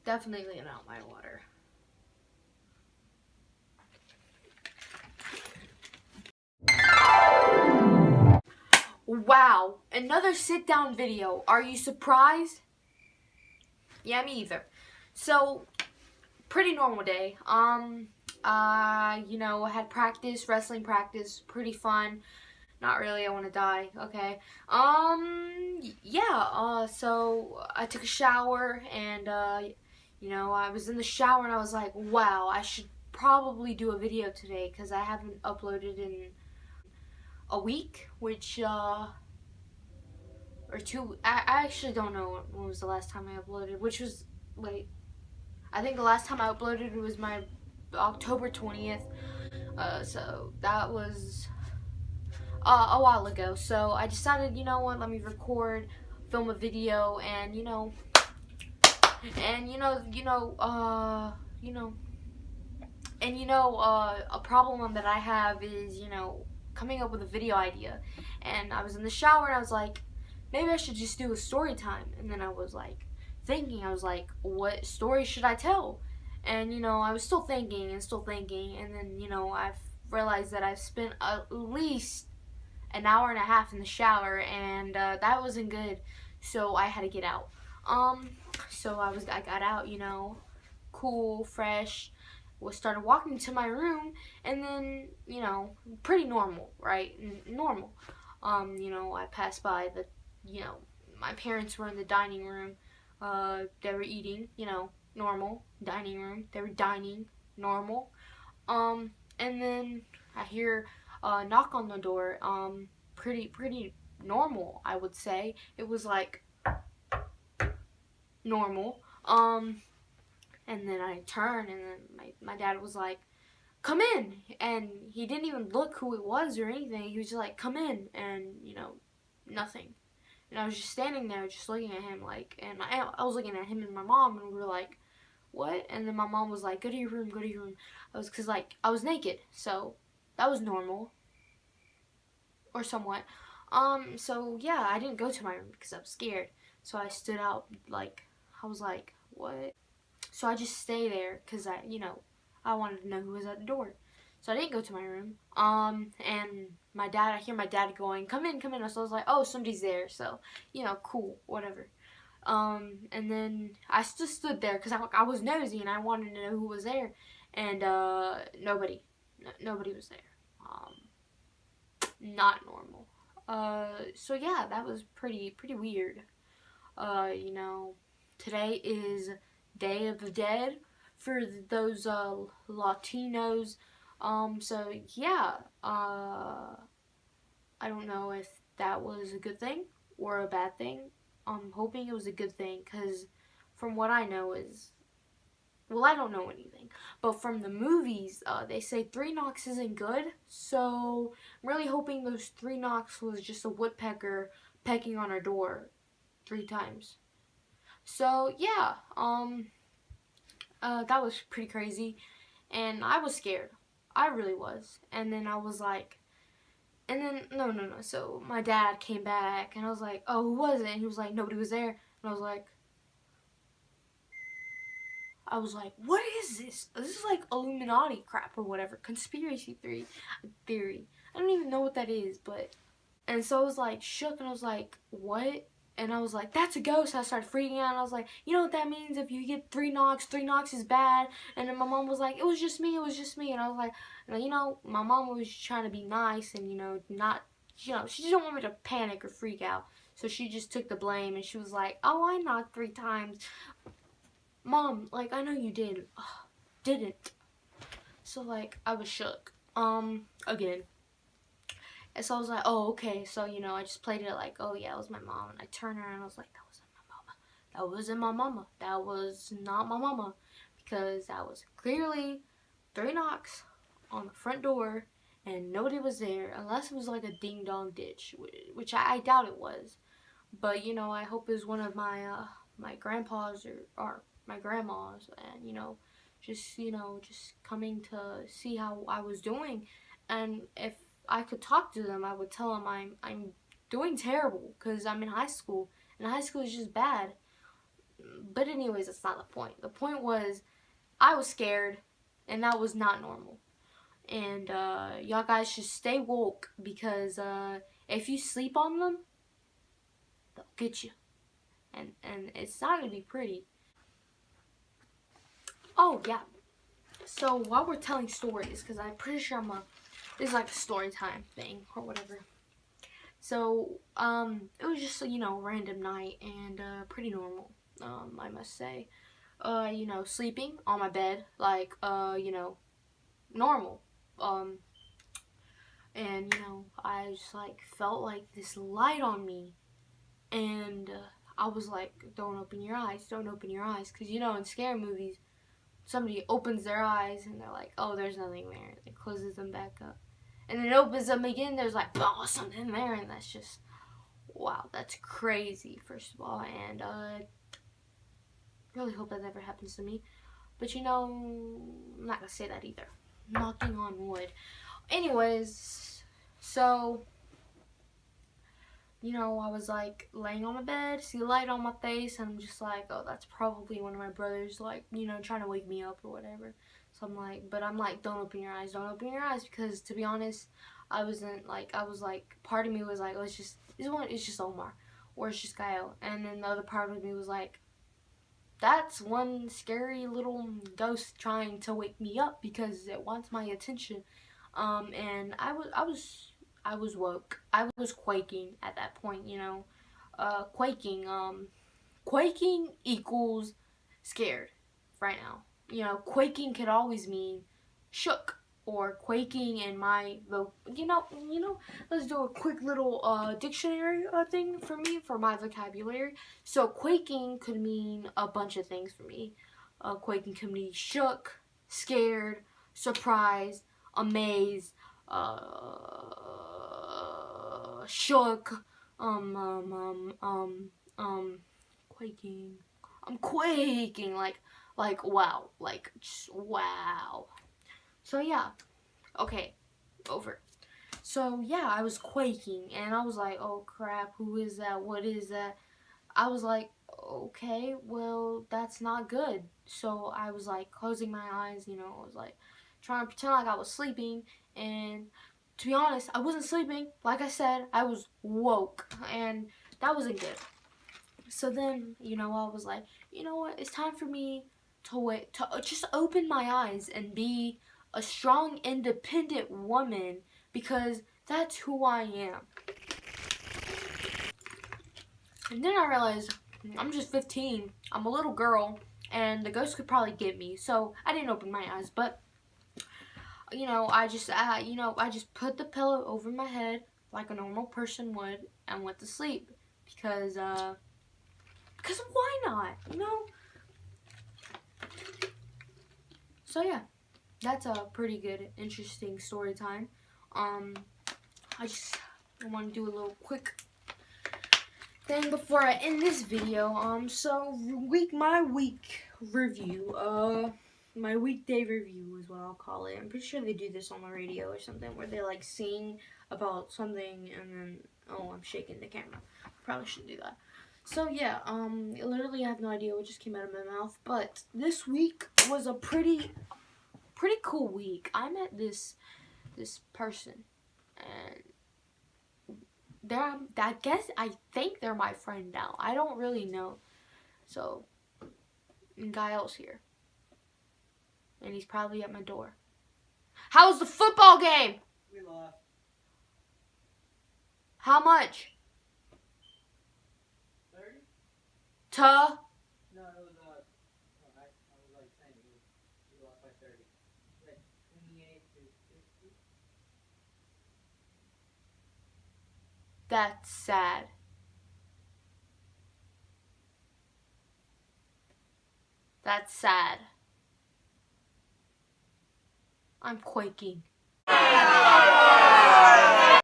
Definitely out my water. Wow, another sit down video. Are you surprised? Yeah, me either. So, pretty normal day. I had practice, wrestling practice, pretty fun. Not really, I want to die. Okay. So I took a shower and I was in the shower and I was like, wow, I should probably do a video today because I haven't uploaded in a week, which or two. I actually don't know when was the last time I uploaded, which was wait. I think the last time I uploaded was my October 20th. So that was a while ago. So I decided, you know what, let me record, film a video, and a problem that I have is, coming up with a video idea. And I was in the shower and I was like, maybe I should just do a story time. And then I was like thinking, I was like, what story should I tell? And I was still thinking, and then I've realized that I've spent at least an hour and a half in the shower, and that wasn't good. So I had to get out. So I got out, cool, fresh. Started walking to my room, and then pretty normal, right? Normal. I passed by my parents were in the dining room. They were eating, normal dining room. They were dining, normal. And then I hear a knock on the door. Pretty normal, I would say. It was like normal. And then I turned, and then my dad was like, "Come in," and he didn't even look who it was or anything. He was just like, "Come in," and nothing. And I was just standing there, just looking at him, and I was looking at him and my mom, and we were like, "What?" And then my mom was like, "Go to your room, go to your room." Cause I was naked, so that was normal, or somewhat. So yeah, I didn't go to my room because I was scared. So I stood out, I was like, "What?" So I just stay there because I wanted to know who was at the door. So I didn't go to my room. And I hear my dad going, "Come in, come in." So I was like, "Oh, somebody's there." So, cool, whatever. And then I just stood there because I was nosy and I wanted to know who was there. And nobody was there. Not normal. So yeah, that was pretty weird. Today is Day of the Dead for those Latinos. So yeah, I don't know if that was a good thing or a bad thing. I'm hoping it was a good thing because from what I know well, I don't know anything, but from the movies, they say 3 knocks isn't good, so I'm really hoping those 3 knocks was just a woodpecker pecking on our door 3 times. So yeah, that was pretty crazy, and I was scared. I really was. And then I was like, and then no. So my dad came back, and I was like, "Oh, who was it?" And he was like, "Nobody was there." And I was like, "What is this? This is like Illuminati crap or whatever, conspiracy theory. I don't even know what that is, but." And so I was like shook, and I was like, "What?" And I was like, "That's a ghost." I started freaking out, and I was like, "You know what that means? If you get 3 knocks, 3 knocks is bad." And then my mom was like, "It was just me, it was just me." And I was like, my mom was trying to be nice and, not, she didn't want me to panic or freak out. So she just took the blame, and she was like, "Oh, I knocked 3 times." Mom, I know you did. Ugh, didn't. So, I was shook. Again. And so I was like, "Oh, okay." So, I just played it like, "Oh, yeah, it was my mom." And I turned around and I was like, "That wasn't my mama. That wasn't my mama. That was not my mama." Because that was clearly 3 knocks on the front door and nobody was there. Unless it was like a ding-dong ditch, which I doubt it was. But, I hope it was one of my grandpas or my grandmas. And, just coming to see how I was doing. And if I could talk to them, I would tell them I'm doing terrible because I'm in high school, and high school is just bad. But anyways, that's not the point. The point was I was scared, and that was not normal. And y'all guys should stay woke, because if you sleep on them, they'll get you. And it's not gonna be pretty. Oh yeah. So while we're telling stories, because I'm pretty sure this is like a story time thing or whatever. So it was just random night, and pretty normal. I must say. Sleeping on my bed, like normal. Um, and I just like felt like this light on me, and I was like, "Don't open your eyes, don't open your eyes," because in scary movies, somebody opens their eyes and they're like, "Oh, there's nothing there." It closes them back up, and then it opens them again. There's like, "Oh, something there," and that's just wow, that's crazy. First of all, and really hope that never happens to me. But I'm not gonna say that either. Knocking on wood. Anyways, so I was like laying on my bed, see light on my face, and I'm just like, oh, that's probably one of my brothers, like, trying to wake me up or whatever. So I'm like, don't open your eyes, don't open your eyes, because to be honest, I was like, part of me was like, oh, it's just Omar, or it's just Gael, and then the other part of me was like, that's one scary little ghost trying to wake me up because it wants my attention. And I was woke. I was quaking at that point, quaking. Quaking equals scared right now. Quaking could always mean shook, or quaking in my let's do a quick little dictionary thing for me for my vocabulary. So quaking could mean a bunch of things for me. Quaking could mean shook, scared, surprised, amazed, shook, quaking. I'm quaking, like wow, like just wow. So yeah, okay, over. So yeah, I was quaking, and I was like, oh crap, who is that? What is that? I was like, okay, well, that's not good. So I was like closing my eyes, I was like trying to pretend like I was sleeping, and to be honest, I wasn't sleeping. Like I said, I was woke, and that wasn't good. So then, I was like, you know what? It's time for me to just open my eyes and be a strong, independent woman, because that's who I am. And then I realized I'm just 15. I'm a little girl, and the ghost could probably get me. So I didn't open my eyes, but I just put the pillow over my head like a normal person would and went to sleep, because why not? So yeah, that's a pretty good, interesting story time. I just want to do a little quick thing before I end this video. So my week review. My weekday review is what I'll call it. I'm pretty sure they do this on the radio or something, where they like sing about something and then, oh, I'm shaking the camera. Probably shouldn't do that. So yeah, literally I have no idea what just came out of my mouth, but this week was a pretty cool week. I met this person, and I think they're my friend now. I don't really know. So, and Gael's here, and he's probably at my door. How was the football game? We lost. How much? 30? To? No, it was I was like saying we lost by 30. Like 28 to 60. That's sad. That's sad. I'm quaking.